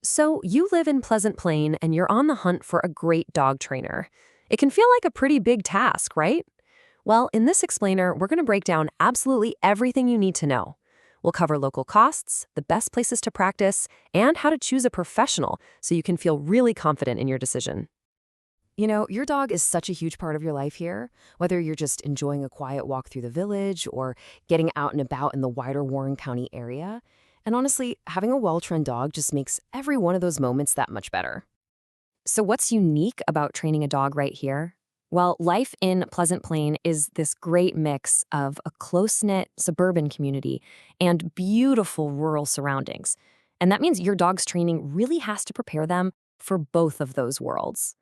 So, you live in Pleasant Plain and you're on the hunt for a great dog trainer. It can feel like a pretty big task, right? Well, in this explainer, we're going to break down absolutely everything you need to know. We'll cover local costs, the best places to practice, and how to choose a professional so you can feel really confident in your decision. Your dog is such a huge part of your life here, whether you're just enjoying a quiet walk through the village or getting out and about in the wider Warren County area. And honestly, having a well-trained dog just makes every one of those moments that much better. So what's unique about training a dog right here? Well, life in Pleasant Plain is this great mix of a close-knit suburban community and beautiful rural surroundings. And that means your dog's training really has to prepare them for both of those worlds.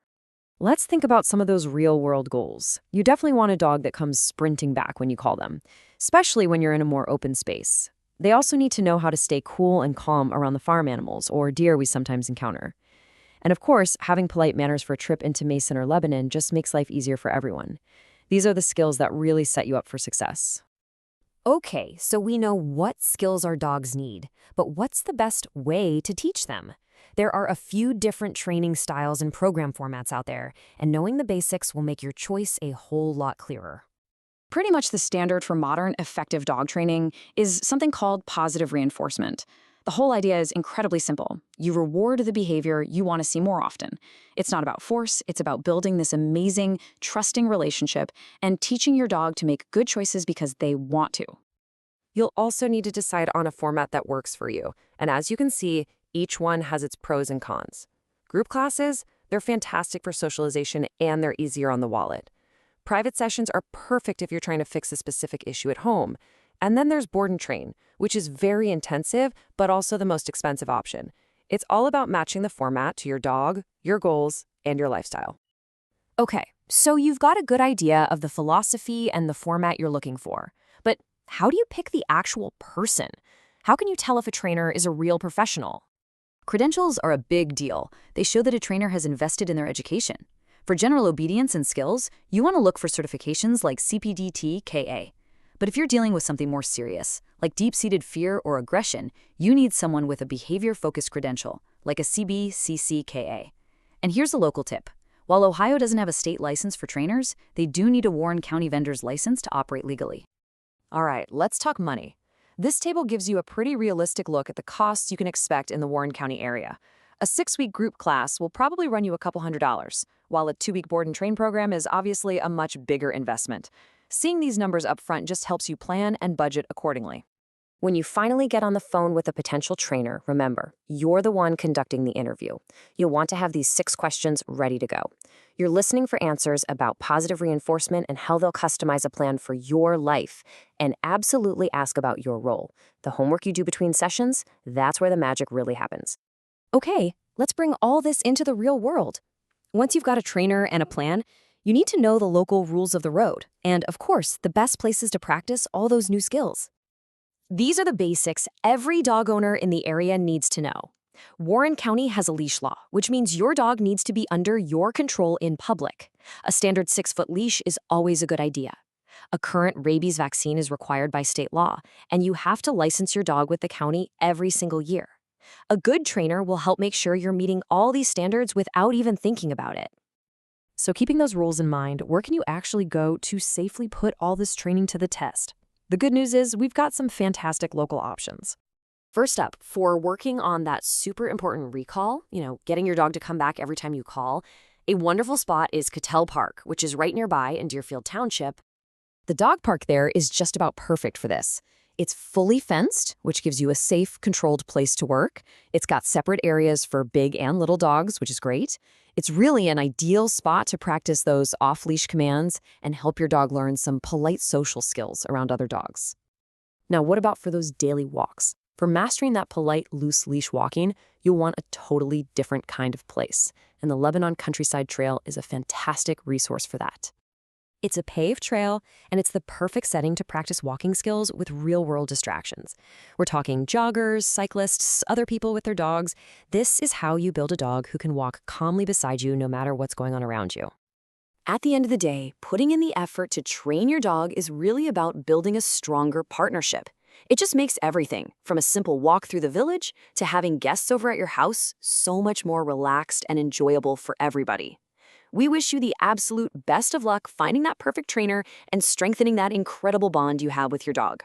Let's think about some of those real-world goals. You definitely want a dog that comes sprinting back when you call them, especially when you're in a more open space. They also need to know how to stay cool and calm around the farm animals or deer we sometimes encounter. And of course, having polite manners for a trip into Mason or Lebanon just makes life easier for everyone. These are the skills that really set you up for success. Okay, so we know what skills our dogs need, but what's the best way to teach them? There are a few different training styles and program formats out there, and knowing the basics will make your choice a whole lot clearer. Pretty much the standard for modern, effective dog training is something called positive reinforcement. The whole idea is incredibly simple. You reward the behavior you want to see more often. It's not about force, it's about building this amazing, trusting relationship and teaching your dog to make good choices because they want to. You'll also need to decide on a format that works for you. And as you can see, each one has its pros and cons. Group classes, they're fantastic for socialization and they're easier on the wallet. Private sessions are perfect if you're trying to fix a specific issue at home. And then there's board and train, which is very intensive, but also the most expensive option. It's all about matching the format to your dog, your goals, and your lifestyle. Okay, so you've got a good idea of the philosophy and the format you're looking for. But how do you pick the actual person? How can you tell if a trainer is a real professional? Credentials are a big deal. They show that a trainer has invested in their education. For general obedience and skills, you want to look for certifications like CPDT-KA. But if you're dealing with something more serious, like deep-seated fear or aggression, you need someone with a behavior-focused credential, like a CBCCKA. And here's a local tip. While Ohio doesn't have a state license for trainers, they do need a Warren County vendor's license to operate legally. All right, let's talk money. This table gives you a pretty realistic look at the costs you can expect in the Warren County area. A 6-week group class will probably run you a couple $100s, while a 2-week board and train program is obviously a much bigger investment. Seeing these numbers up front just helps you plan and budget accordingly. When you finally get on the phone with a potential trainer, remember, you're the one conducting the interview. You'll want to have these 6 questions ready to go. You're listening for answers about positive reinforcement and how they'll customize a plan for your life. And absolutely ask about your role. The homework you do between sessions, that's where the magic really happens. Okay, let's bring all this into the real world. Once you've got a trainer and a plan, you need to know the local rules of the road, and of course, the best places to practice all those new skills. These are the basics every dog owner in the area needs to know. Warren County has a leash law, which means your dog needs to be under your control in public. A standard 6-foot leash is always a good idea. A current rabies vaccine is required by state law, and you have to license your dog with the county every single year. A good trainer will help make sure you're meeting all these standards without even thinking about it. So keeping those rules in mind, where can you actually go to safely put all this training to the test? The good news is we've got some fantastic local options. First up, for working on that super important recall, getting your dog to come back every time you call, a wonderful spot is Cattell Park, which is right nearby in Deerfield Township. The dog park there is just about perfect for this. It's fully fenced, which gives you a safe, controlled place to work. It's got separate areas for big and little dogs, which is great. It's really an ideal spot to practice those off-leash commands and help your dog learn some polite social skills around other dogs. Now, what about for those daily walks? For mastering that polite, loose leash walking, you'll want a totally different kind of place, and the Lebanon Countryside Trail is a fantastic resource for that. It's a paved trail, and it's the perfect setting to practice walking skills with real-world distractions. We're talking joggers, cyclists, other people with their dogs. This is how you build a dog who can walk calmly beside you no matter what's going on around you. At the end of the day, putting in the effort to train your dog is really about building a stronger partnership. It just makes everything, from a simple walk through the village to having guests over at your house, so much more relaxed and enjoyable for everybody. We wish you the absolute best of luck finding that perfect trainer and strengthening that incredible bond you have with your dog.